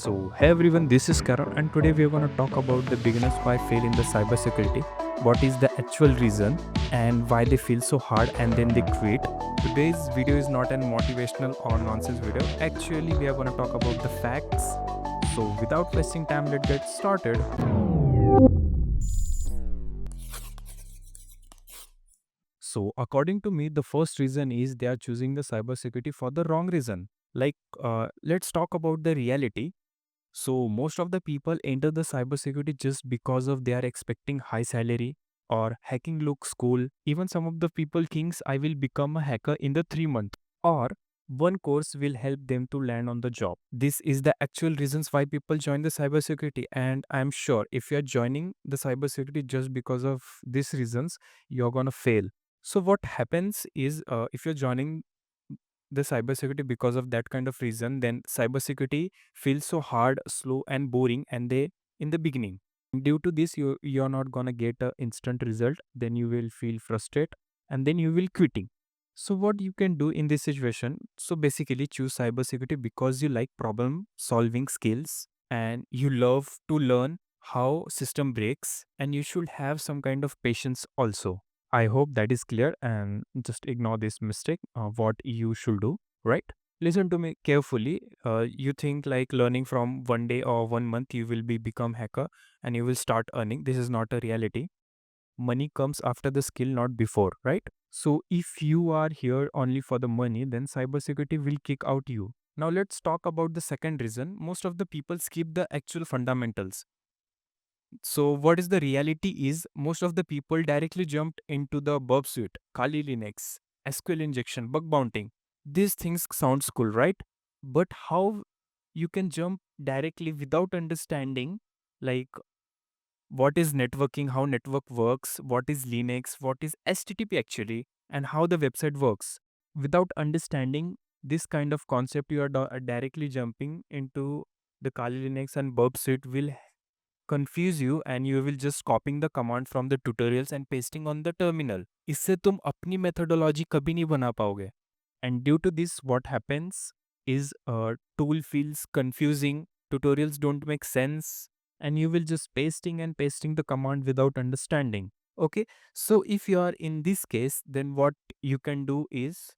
Hey everyone, this is Karan, and today we are going to talk about the beginners why fail in the cybersecurity, what is the actual reason, and why they feel so hard and then they quit. Today's video is not an motivational or nonsense video. Actually, we are going to talk about the facts. So, without wasting time, let's get started. So, according to me, the first reason is they are choosing the cybersecurity for the wrong reason. Let's talk about the reality. So most of the people enter the cybersecurity just because of they are expecting high salary or hacking looks cool. Even some of the people thinks I will become a hacker in the 3 month or one course will help them to land on the job. This is the actual reasons why people join the cybersecurity, and I'm sure if you are joining the cybersecurity just because of these reasons, you're gonna fail. So what happens is if you're joining the cybersecurity because of that kind of reason, then cybersecurity feels so hard, slow, and boring, and they in the beginning. Due to this, you're not gonna get a instant result. Then you will feel frustrated, and then you will quitting. So what you can do in this situation? So basically, choose cybersecurity because you like problem solving skills and you love to learn how system breaks, and you should have some kind of patience also. I hope that is clear, and just ignore this mistake. What you should do, right? Listen to me carefully. You think like learning from one day or 1 month you will be become hacker and you will start earning. This is not a reality. Money comes after the skill, not before, right? So if you are here only for the money, then cybersecurity will kick out you. Now let's talk about the second reason. Most of the people skip the actual fundamentals. So what is the reality is most of the people directly jumped into the Burp Suite, Kali Linux, SQL injection, bug bounting. These things sounds cool, right? But how you can jump directly without understanding like what is networking, how network works, what is Linux, what is HTTP actually, and how the website works. Without understanding this kind of concept, you are directly jumping into the Kali Linux and Burp Suite will confuse you, and you will just copying the command from the tutorials and pasting on the terminal. इससे तुम अपनी methodology कभी नहीं बना पाओगे. And due to this, what happens is tool feels confusing, tutorials don't make sense, and you will just pasting and pasting the command without understanding. Okay, so if you are in this case, then what you can do is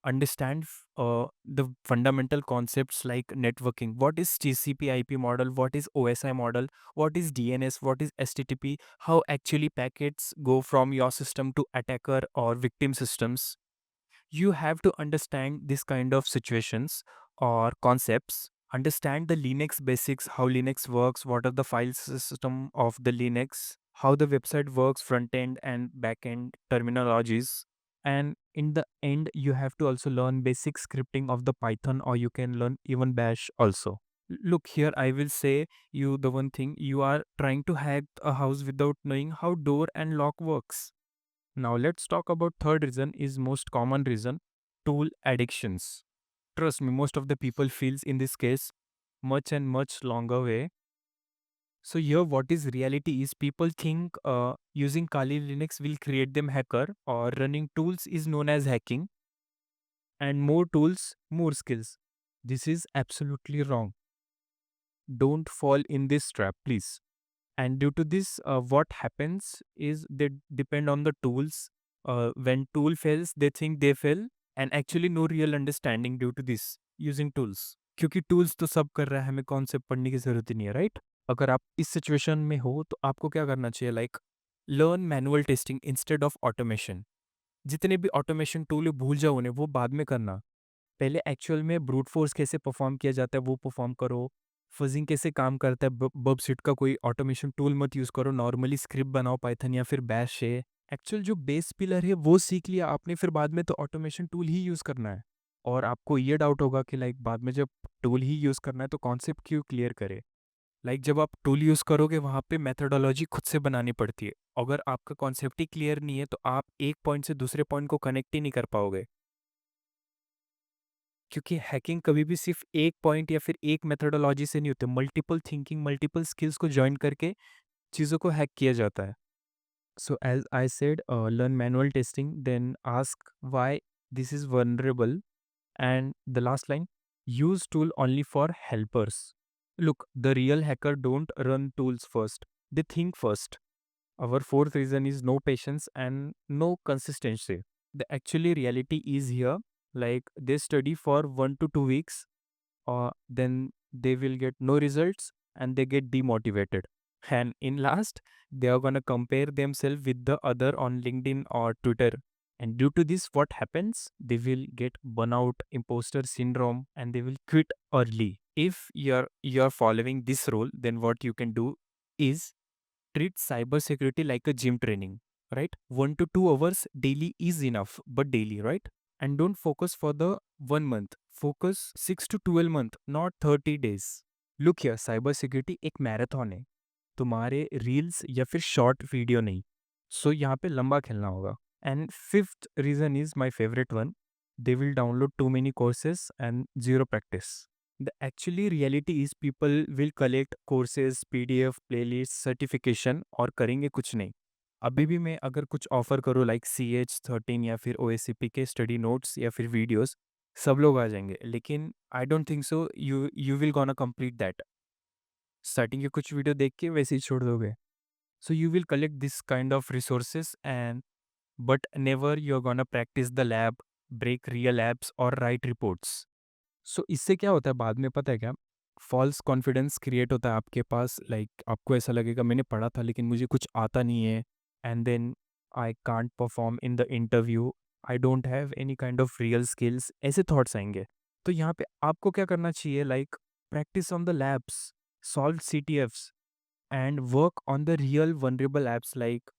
understand the fundamental concepts like networking. What is TCP IP model? What is OSI model? What is DNS? What is HTTP? How actually packets go from your system to attacker or victim systems? You have to understand this kind of situations or concepts. Understand the Linux basics, how Linux works, what are the file system of the Linux, how the website works, front end and back end terminologies. And in the end, you have to also learn basic scripting of the Python, or you can learn even Bash also. Look here, I will say you the one thing, you are trying to hack a house without knowing how door and lock works. Now let's talk about third reason is most common reason, tool addictions. Trust me, most of the people feels in this case much and much longer way. So here what is reality is people think using Kali Linux will create them hacker, or running tools is known as hacking, and more tools, more skills. This is absolutely wrong. Don't fall in this trap, please. And due to this, what happens is they depend on the tools. When tool fails, they think they fail, and actually no real understanding due to this using tools. क्योंकि tools तो सब कर रहा है, हमें concept पढ़ने की जरूरत ही नहीं है, राइट? अगर आप इस सिचुएशन में हो तो आपको क्या करना चाहिए, like learn manual testing instead of automation. जितने भी ऑटोमेशन टूल भूल जाओ उन्हें, वो बाद में करना. पहले एक्चुअल में ब्रूट फोर्स कैसे परफॉर्म किया जाता है वो परफॉर्म करो. फजिंग कैसे काम करता है, बब सीट का कोई ऑटोमेशन टूल मत यूज़ करो, नॉर्मली स्क्रिप्ट बनाओ पाइथन या फिर बैश है. एक्चुअल जो बेस पिलर है वो सीख लिया आपने, फिर बाद में तो ऑटोमेशन टूल ही यूज़ करना है. और आपको ये डाउट होगा कि लाइक बाद में जब टूल ही यूज़ करना है तो कॉन्सेप्ट क्यों क्लियर करे. लाइक जब आप टूल यूज़ करोगे वहाँ पे मेथोडोलॉजी खुद से बनानी पड़ती है. अगर आपका कॉन्सेप्ट ही क्लियर नहीं है तो आप एक पॉइंट से दूसरे पॉइंट को कनेक्ट ही नहीं कर पाओगे. क्योंकि हैकिंग कभी भी सिर्फ एक पॉइंट या फिर एक मेथोडोलॉजी से नहीं होती, मल्टीपल थिंकिंग, मल्टीपल स्किल्स को जॉइन करके चीज़ों को हैक किया जाता है. So as I said, learn manual testing, then ask why this is vulnerable, and the last line, use tool only for helpers. Look, the real hacker don't run tools first, they think first. Our fourth reason is no patience and no consistency. The actually reality is here, like they study for 1 to 2 weeks, or then they will get no results and they get demotivated. And in last, they are gonna compare themselves with the other on LinkedIn or Twitter. And due to this, what happens? They will get burnout, imposter syndrome, and they will quit early. If you're following this rule, then what you can do is treat cybersecurity like a gym training, right? 1 to 2 hours daily is enough, but daily, right? And don't focus for the 1 month. Focus 6 to 12 month, not 30 days. Look here, cybersecurity एक marathon है, तुम्हारे reels या फिर short video नहीं. सो यहाँ पे लंबा खेलना होगा. And fifth reason is my favourite one. They will download too many courses and zero practice. The actually reality is people will collect courses, PDF, playlist, certification और करेंगे कुछ नहीं. अभी भी मैं अगर कुछ ऑफर करूँ लाइक CH13 या फिर OSCP के स्टडी नोट्स या फिर वीडियोस, सब लोग आ जाएंगे, लेकिन I don't think so you will gonna complete that. Starting के कुछ वीडियो देख के वैसे ही छोड़ दोगे. So you will collect this kind of resources and but never you are gonna practice the lab, break real apps और write reports. So इससे क्या होता है बाद में पता है क्या? फॉल्स कॉन्फिडेंस क्रिएट होता है आपके पास, लाइक आपको ऐसा लगेगा मैंने पढ़ा था लेकिन मुझे कुछ आता नहीं है. And then I can't perform in the interview, I don't have any kind of real skills, ऐसे थॉट्स आएंगे. तो यहाँ पे आपको क्या करना चाहिए? Like practice on the labs, solve CTFs and work on the real vulnerable apps like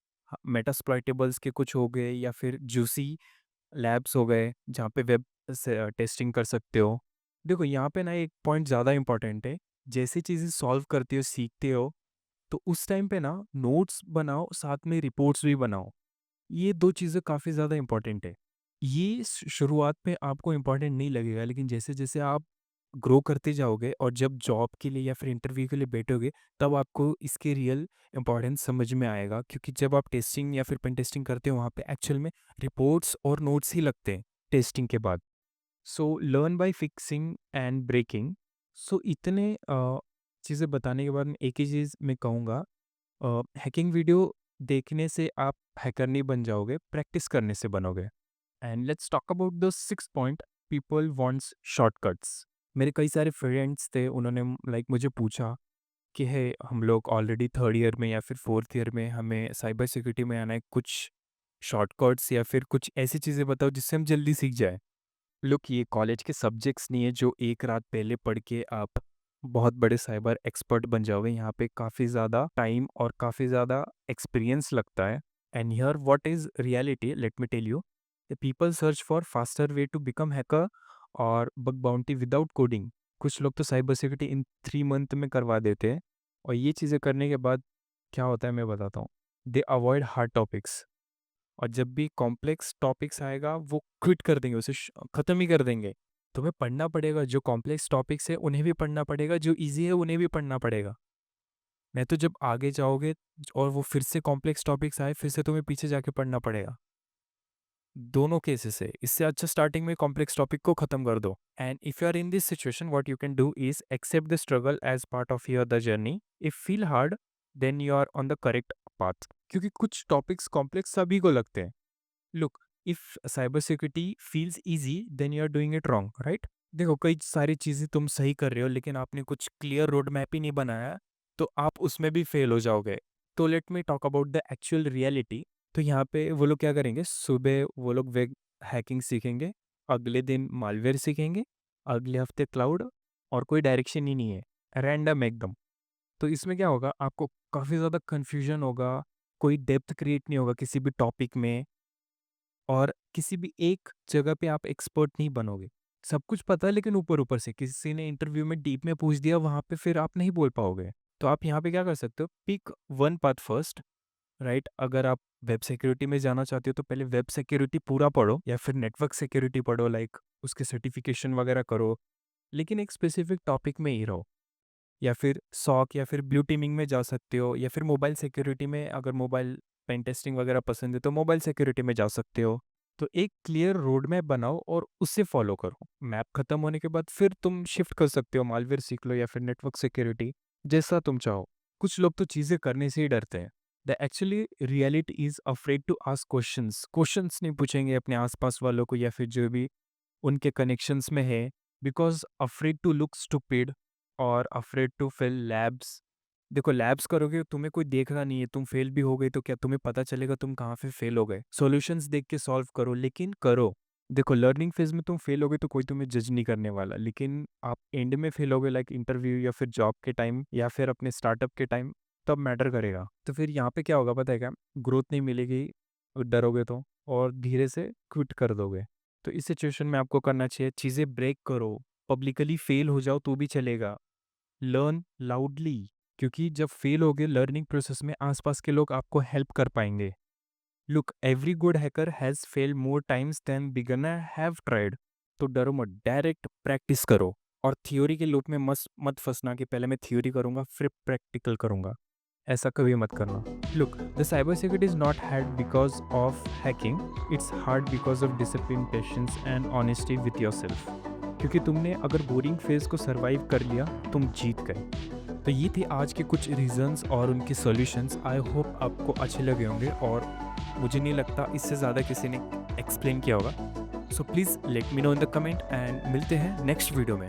Metasploitables के कुछ हो गए या फिर जूसी लैब्स हो गए जहाँ पे वेब से टेस्टिंग कर सकते हो. देखो यहाँ पे ना एक पॉइंट ज़्यादा इंपॉर्टेंट है. जैसी चीज़ें सॉल्व करते हो, सीखते हो, तो उस टाइम पे ना नोट्स बनाओ, साथ में रिपोर्ट्स भी बनाओ. ये 2 चीज़ें काफ़ी ज़्यादा इंपॉर्टेंट है. ये शुरुआत में आपको इंपॉर्टेंट नहीं लगेगा, लेकिन जैसे-जैसे आप ग्रो करते जाओगे और जब जॉब के लिए या फिर इंटरव्यू के लिए बैठोगे, तब आपको इसके रियल इम्पोर्टेंस समझ में आएगा. क्योंकि जब आप टेस्टिंग या फिर पेन टेस्टिंग करते हो, वहाँ पे एक्चुअल में रिपोर्ट्स और नोट्स ही लगते हैं टेस्टिंग के बाद. So learn by fixing and breaking. So इतने चीज़ें बताने के बाद मैं एक ही चीज़ मैं कहूँगा, हैकिंग वीडियो देखने से आप हैकर नहीं बन जाओगे, प्रैक्टिस करने से बनोगे. And let's talk about the six point, people wants shortcuts. मेरे कई सारे फ्रेंड्स थे, उन्होंने लाइक मुझे पूछा कि है हम लोग ऑलरेडी थर्ड ईयर में या फिर फोर्थ ईयर में, हमें साइबर सिक्योरिटी में आना है, कुछ शॉर्टकट्स या फिर कुछ ऐसी चीज़ें बताओ जिससे हम जल्दी सीख जाए. लुक, ये कॉलेज के सब्जेक्ट्स नहीं है जो एक रात पहले पढ़ के आप बहुत बड़े साइबर एक्सपर्ट बन जाओगे. यहाँ पे काफ़ी ज़्यादा टाइम और काफ़ी ज़्यादा एक्सपीरियंस लगता है. And here what is reality, let me tell you. The people search for faster way to become hacker और बग बाउंटी विदाउट कोडिंग. कुछ लोग तो साइबर सिक्योरिटी इन 3 मंथ में करवा देते हैं, और ये चीज़ें करने के बाद क्या होता है मैं बताता हूँ. दे अवॉइड हार्ड टॉपिक्स, और जब भी कॉम्प्लेक्स टॉपिक्स आएगा वो क्विट कर देंगे, उसे ख़त्म ही कर देंगे. तुम्हें पढ़ना पड़ेगा, जो कॉम्प्लेक्स टॉपिक्स है उन्हें भी पढ़ना पड़ेगा, जो इजी है उन्हें भी पढ़ना पड़ेगा. नहीं तो जब आगे जाओगे और वो फिर से कॉम्प्लेक्स टॉपिक्स आए, फिर से तुम्हें पीछे जाके पढ़ना पड़ेगा. दोनों केसेस है, इससे अच्छा स्टार्टिंग में कॉम्प्लेक्स टॉपिक को खत्म कर दो. And if you are in this situation, what you can do is accept the struggle as part of your the journey. If feel hard, then you are on the correct path. क्योंकि कुछ topics complex सभी को लगते हैं. Look, if cyber security feels easy, then you are doing it wrong, right? देखो, कई सारी चीज़ें तुम सही कर रहे हो, लेकिन आपने कुछ क्लियर रोड मैप ही नहीं बनाया, तो आप उसमें भी फेल हो जाओगे. तो let me talk about the actual reality. तो यहाँ पे वो लोग क्या करेंगे, सुबह वो लोग वेब हैकिंग सीखेंगे, अगले दिन मालवेयर सीखेंगे, अगले हफ्ते क्लाउड, और कोई डायरेक्शन ही नहीं है, रैंडम एकदम. तो इसमें क्या होगा, आपको काफ़ी ज़्यादा कन्फ्यूजन होगा, कोई डेप्थ क्रिएट नहीं होगा किसी भी टॉपिक में, और किसी भी एक जगह पे आप एक्सपर्ट नहीं बनोगे. सब कुछ पता है लेकिन ऊपर-ऊपर से, किसी ने इंटरव्यू में डीप में पूछ दिया, वहाँ पे फिर आप नहीं बोल पाओगे. तो आप यहाँ पे क्या कर सकते हो, pick one path first, right? अगर आप वेब सिक्योरिटी में जाना चाहते हो तो पहले वेब सिक्योरिटी पूरा पढ़ो, या फिर नेटवर्क सिक्योरिटी पढ़ो, लाइक उसके सर्टिफिकेशन वगैरह करो, लेकिन एक स्पेसिफिक टॉपिक में ही रहो. या फिर सॉक या फिर ब्लू टीमिंग में जा सकते हो, या फिर मोबाइल सिक्योरिटी में, अगर मोबाइल पेन टेस्टिंग वगैरह पसंद है तो मोबाइल सिक्योरिटी में जा सकते हो. तो एक क्लियर रोड मैप बनाओ और उसे फॉलो करो। मैप खत्म होने के बाद फिर तुम शिफ्ट कर सकते हो, मालवेयर सीख लो या फिर नेटवर्क सिक्योरिटी, जैसा तुम चाहो। कुछ लोग तो चीज़ें करने से ही डरते हैं। The actually reality is afraid to ask questions. Questions नहीं पूछेंगे अपने आस-पास वालों को या फिर जो भी उनके कनेक्शंस में है, because afraid to look stupid और अफ्रेड टू फेल लैब्स। देखो, लैब्स करोगे तुम्हें कोई देख रहा नहीं है, तुम फेल भी हो गए तो क्या तुम्हें पता चलेगा तुम कहाँ पे फेल हो गए? सॉल्यूशंस देख के सॉल्व करो, लेकिन करो। देखो, लर्निंग फेज़ में तुम फेल हो गए तो कोई तुम्हें जज नहीं करने वाला, लेकिन आप एंड में फेल हो गए लाइक इंटरव्यू या फिर जॉब के टाइम या फिर अपने स्टार्टअप के टाइम, तब मैटर करेगा। तो फिर यहाँ पे क्या होगा पता है क्या? ग्रोथ नहीं मिलेगी, डरोगे तो, और धीरे से क्विट कर दोगे। तो इस सिचुएशन में आपको करना चाहिए, चीज़ें ब्रेक करो, पब्लिकली फेल हो जाओ तो भी चलेगा। लर्न लाउडली, क्योंकि जब फेल होगे लर्निंग प्रोसेस में आसपास के लोग आपको हेल्प कर पाएंगे। Look, every good hacker has fail more times than beginner have tried. तो डरो मत, डायरेक्ट प्रैक्टिस करो। और थियोरी के लूप में मत मत फंसना कि पहले मैं थियोरी करूंगा फिर प्रैक्टिकल करूंगा, ऐसा कभी मत करना। Look, the cyber security is not hard because of hacking, it's hard because of discipline, patience and honesty with your self. क्योंकि तुमने अगर बोरिंग फेज को सर्वाइव कर लिया, तुम जीत गए। तो ये थे आज के कुछ रीजंस और उनके सॉल्यूशंस। आई होप आपको अच्छे लगे होंगे, और मुझे नहीं लगता इससे ज़्यादा किसी ने एक्सप्लेन किया होगा। So please let me know in the comment, and मिलते हैं नेक्स्ट वीडियो में।